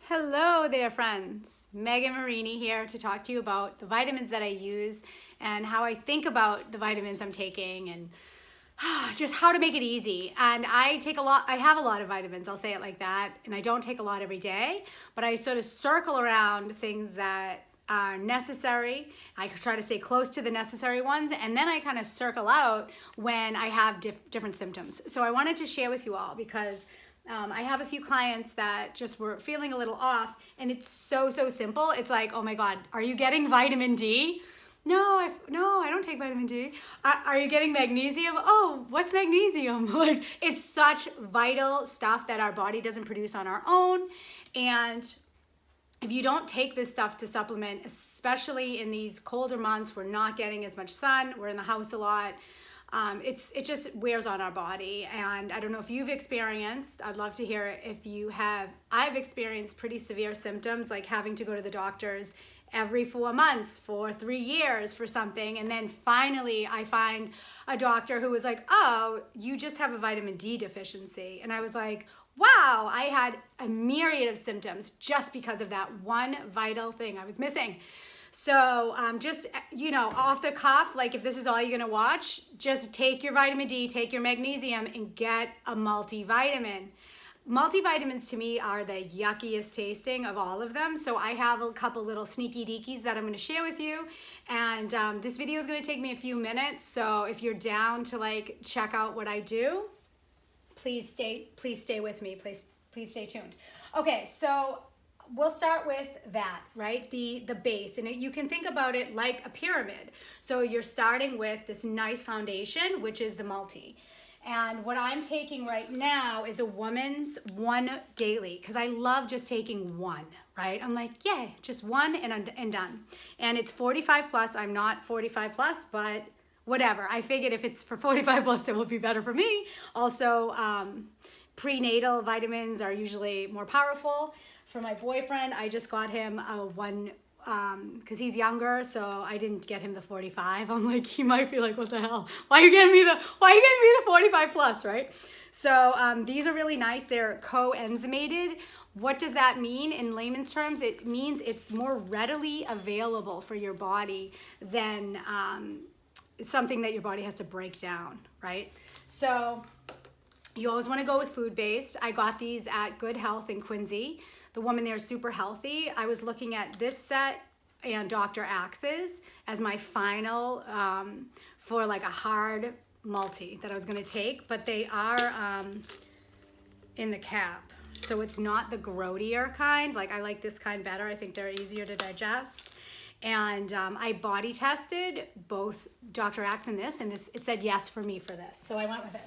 Hello there, friends. Megan Marini here to talk to you about the vitamins that I use and how I think about the vitamins I'm taking and just how to make it easy. And I have a lot of vitamins, I'll say it like that, and I don't take a lot every day, but I sort of circle around things that are necessary. I try to stay close to the necessary ones, and then I kind of circle out when I have different symptoms. So I wanted to share with you all because I have a few clients that just were feeling a little off, and it's so simple. It's like, oh my God, are you getting vitamin D? No, I don't take vitamin D. Are you getting magnesium? Oh, what's magnesium? Like, it's such vital stuff that our body doesn't produce on our own. And if you don't take this stuff to supplement, especially in these colder months, we're not getting as much sun, we're in the house a lot, it just wears on our body. And I don't know if you've experienced, I'd love to hear it if you have. I've experienced pretty severe symptoms, like having to go to the doctors every 4 months for 3 years for something. And then finally I find a doctor who was like, oh, you just have a vitamin D deficiency. And I was like, wow, I had a myriad of symptoms just because of that one vital thing I was missing. So just, off the cuff, like if this is all you're gonna watch, just take your vitamin D, take your magnesium, and get a multivitamin. Multivitamins to me are the yuckiest tasting of all of them. So I have a couple little sneaky deekies that I'm gonna share with you. And this video is gonna take me a few minutes. So if you're down to like check out what I do, please stay with me. Please stay tuned. Okay, so we'll start with that, right? The base, and you can think about it like a pyramid. So you're starting with this nice foundation, which is the multi. And what I'm taking right now is a woman's one daily, because I love just taking one, right? I'm like, yay, just one and done. And it's 45 plus. I'm not 45 plus, but whatever. I figured if it's for 45 plus, it will be better for me. Also, prenatal vitamins are usually more powerful. For my boyfriend, I just got him a one, because he's younger, so I didn't get him the 45. I'm like, he might be like, what the hell? Why are you getting me the 45 plus, right? So these are really nice. They're coenzymated. What does that mean in layman's terms? It means it's more readily available for your body than something that your body has to break down, right? So you always want to go with food-based. I got these at Good Health in Quincy. The woman there is super healthy. I was looking at this set and Dr. Axe's as my final for like a hard multi that I was going to take, but they are in the cap. So it's not the grodier kind. Like, I like this kind better. I think they're easier to digest. And I body tested both Dr. Axe and this it said yes for me for this. So I went with it.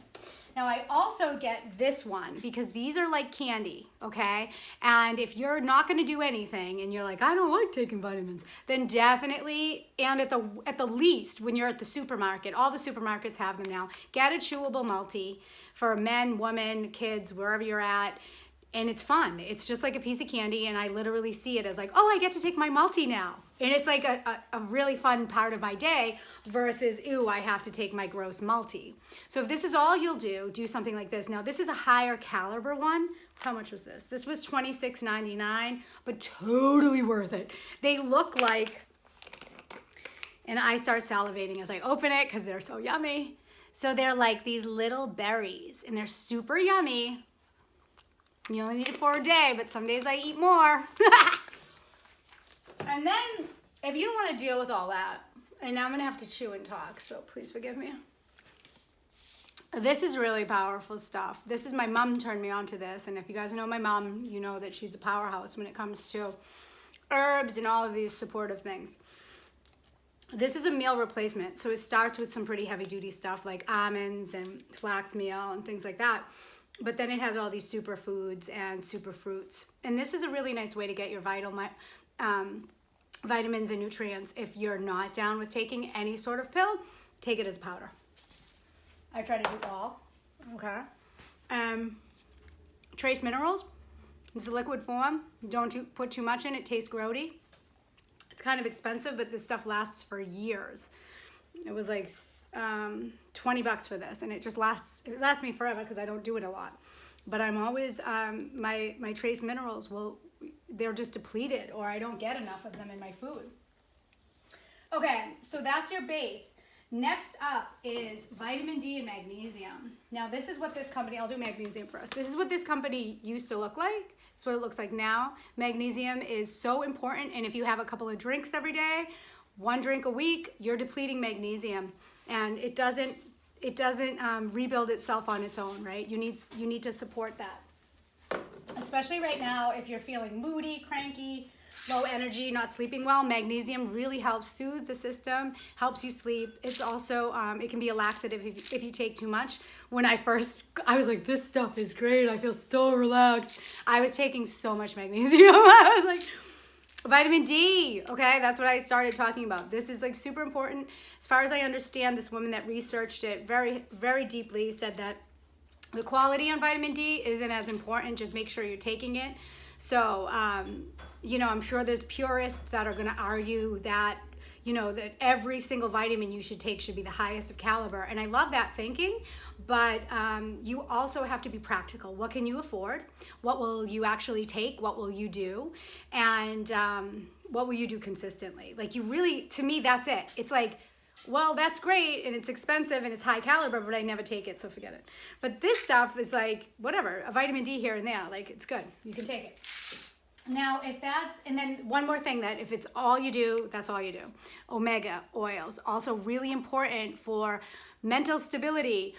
Now I also get this one because these are like candy, okay? And if you're not gonna do anything and you're like, I don't like taking vitamins, then definitely, and at the least, when you're at the supermarket, all the supermarkets have them now, get a chewable multi for men, women, kids, wherever you're at. And it's fun. It's just like a piece of candy, and I literally see it as like, oh, I get to take my multi now. And it's like a really fun part of my day versus, ooh, I have to take my gross multi. So if this is all you'll do something like this. Now, this is a higher caliber one. How much was this? This was $26.99, but totally worth it. They look like, and I start salivating as I open it because they're so yummy. So they're like these little berries, and they're super yummy. You only need it for a day, but some days I eat more. And then, if you don't want to deal with all that, and now I'm going to have to chew and talk, so please forgive me. This is really powerful stuff. This is, my mom turned me on to this, and if you guys know my mom, you know that she's a powerhouse when it comes to herbs and all of these supportive things. This is a meal replacement, so it starts with some pretty heavy-duty stuff like almonds and flax meal and things like that. But then it has all these superfoods and superfruits. And this is a really nice way to get your vitamins and nutrients. If you're not down with taking any sort of pill, take it as powder. I try to do all, okay? Trace minerals, it's a liquid form. Don't put too much in, it tastes grody. It's kind of expensive, but this stuff lasts for years. It was like $20 for this, and it lasts me forever because I don't do it a lot. But I'm always my trace minerals will they're just depleted, or I don't get enough of them in my food. Okay, so that's your base. Next up is vitamin D and magnesium. Now this is what this company, I'll do magnesium first. This is what this company used to look like. It's what it looks like now. Magnesium is so important, and if you have a couple of drinks every day, 1 drink a week, you're depleting magnesium, and it doesn't rebuild itself on its own, right? You need to support that. Especially right now, if you're feeling moody, cranky, low energy, not sleeping well, magnesium really helps soothe the system, helps you sleep. It's also, it can be a laxative if you take too much. When I was like, this stuff is great. I feel so relaxed. I was taking so much magnesium. I was like, vitamin D, okay? That's what I started talking about. This is like super important. As far as I understand, this woman that researched it very, very deeply said that the quality on vitamin D isn't as important. Just make sure you're taking it. So, you know, I'm sure there's purists that are going to argue that, you know, that every single vitamin you should take should be the highest of caliber. And I love that thinking, but you also have to be practical. What can you afford? What will you actually take? What will you do? And what will you do consistently? Like, you really, to me, that's it. It's like, well, that's great and it's expensive and it's high caliber, but I never take it, so forget it. But this stuff is like, whatever, a vitamin D here and there, like, it's good. You can take it. Now, if that's, and then one more thing, that if it's all you do, that's all you do. Omega oils, also really important for mental stability,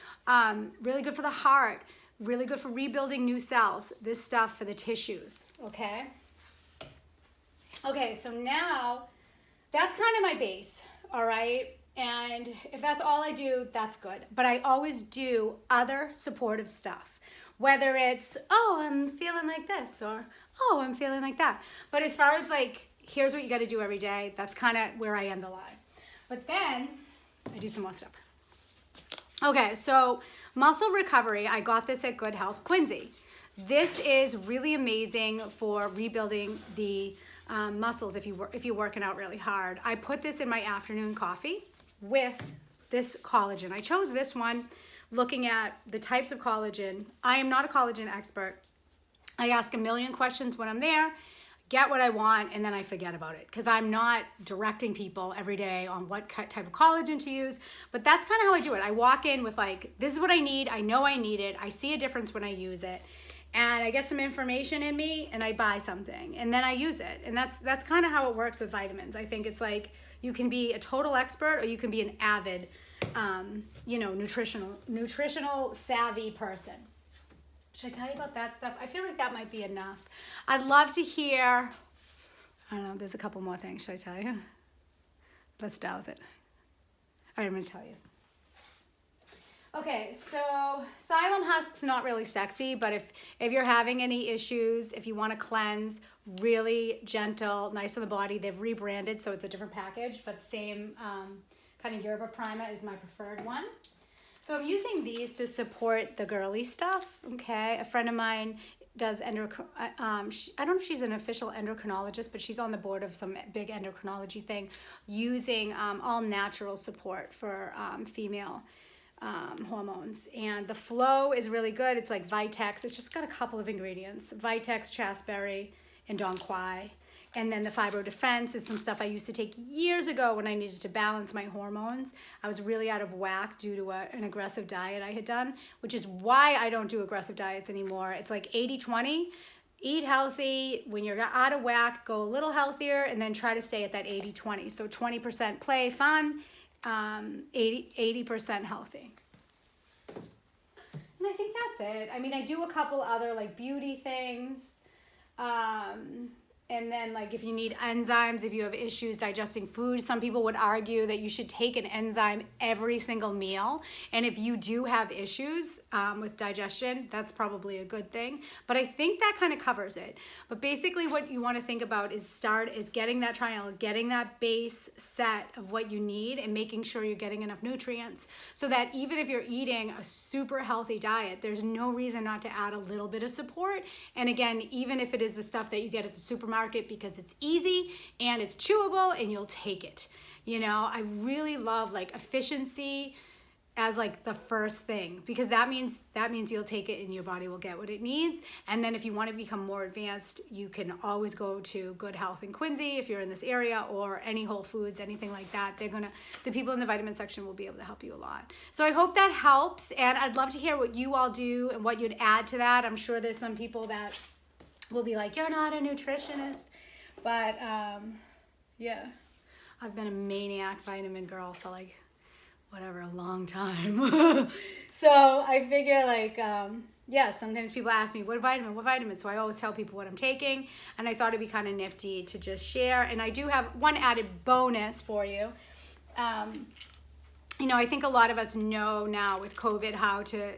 really good for the heart, really good for rebuilding new cells. This stuff for the tissues, okay? Okay, so now that's kind of my base, all right? And if that's all I do, that's good. But I always do other supportive stuff, whether it's, oh, I'm feeling like this, or, oh, I'm feeling like that. But as far as like, here's what you got to do every day, that's kind of where I end the line. But then I do some more stuff. Okay, so muscle recovery, I got this at Good Health Quincy. This is really amazing for rebuilding the muscles if you're working out really hard. I put this in my afternoon coffee with this collagen. I chose this one looking at the types of collagen. I am not a collagen expert. I ask a million questions when I'm there, get what I want, and then I forget about it because I'm not directing people every day on what type of collagen to use. But that's kind of how I do it. I walk in with like, this is what I need. I know I need it. I see a difference when I use it. And I get some information in me and I buy something and then I use it. And that's kind of how it works with vitamins. I think it's like, you can be a total expert or you can be an avid, you know, nutritional savvy person. Should I tell you about that stuff? I feel like that might be enough. I'd love to hear, I don't know, there's a couple more things. Should I tell you? Let's douse it. All right, I'm going to tell you. Okay, so psyllium husk's not really sexy, but if you're having any issues, if you want to cleanse, really gentle, nice on the body, they've rebranded, so it's a different package, but same kind of yerba prima is my preferred one. So I'm using these to support the girly stuff, okay? A friend of mine does I don't know if she's an official endocrinologist, but she's on the board of some big endocrinology thing, using all natural support for female hormones. And the flow is really good. It's like Vitex. It's just got a couple of ingredients. Vitex, chasteberry, and Dong Quai. And then the Fibro Defense is some stuff I used to take years ago when I needed to balance my hormones. I was really out of whack due to an aggressive diet I had done, which is why I don't do aggressive diets anymore. It's like 80-20. Eat healthy. When you're out of whack, go a little healthier, and then try to stay at that 80-20. So 20% play, fun, 80% healthy. And I think that's it. I mean, I do a couple other like beauty things. And then like if you need enzymes, if you have issues digesting food, some people would argue that you should take an enzyme every single meal. And if you do have issues with digestion, that's probably a good thing. But I think that kind of covers it. But basically what you want to think about is getting that triangle, getting that base set of what you need and making sure you're getting enough nutrients so that even if you're eating a super healthy diet, there's no reason not to add a little bit of support. And again, even if it is the stuff that you get at the supermarket, because it's easy and it's chewable and you'll take it. You know, I really love like efficiency as like the first thing, because that means you'll take it and your body will get what it needs. And then if you want to become more advanced, you can always go to Good Health in Quincy if you're in this area, or any Whole Foods, anything like that. The people in the vitamin section will be able to help you a lot. So I hope that helps, and I'd love to hear what you all do and what you'd add to that. I'm sure there's some people that will be like, you're not a nutritionist, but yeah, I've been a maniac vitamin girl for like whatever, a long time. So I figure like, yeah, sometimes people ask me, what vitamin? So I always tell people what I'm taking, and I thought it'd be kind of nifty to just share. And I do have one added bonus for you. You know, I think a lot of us know now with COVID how to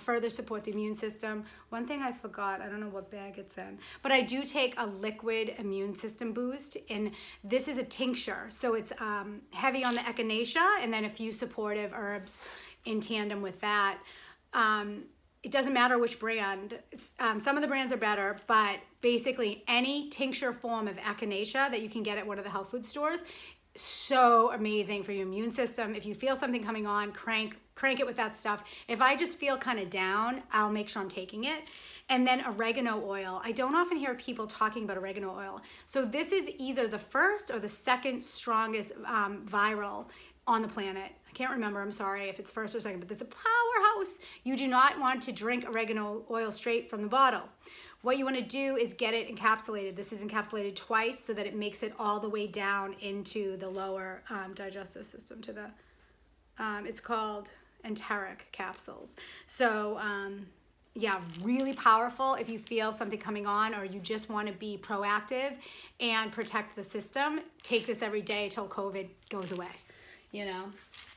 further support the immune system. One thing I forgot, I don't know what bag it's in, but I do take a liquid immune system boost, and this is a tincture. So it's heavy on the echinacea and then a few supportive herbs in tandem with that. It doesn't matter which brand. Some of the brands are better, but basically any tincture form of echinacea that you can get at one of the health food stores, so amazing for your immune system. If you feel something coming on, crank it with that stuff. If I just feel kind of down, I'll make sure I'm taking it. And then oregano oil. I don't often hear people talking about oregano oil. So this is either the first or the second strongest viral on the planet. I can't remember, I'm sorry if it's first or second, but it's a powerhouse. You do not want to drink oregano oil straight from the bottle. What you want to do is get it encapsulated. This is encapsulated twice so that it makes it all the way down into the lower digestive system to the, it's called enteric capsules. So yeah, really powerful if you feel something coming on or you just want to be proactive and protect the system. Take this every day till COVID goes away. You know.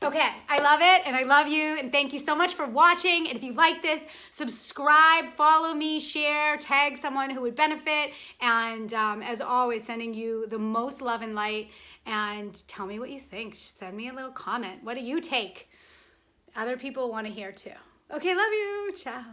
Okay, I love it and I love you, and thank you so much for watching. And if you like this, subscribe, follow me, share, tag someone who would benefit, and as always, sending you the most love and light. And tell me what you think. Send me a little comment. What do you take? Other people want to hear too. Okay, love you. Ciao.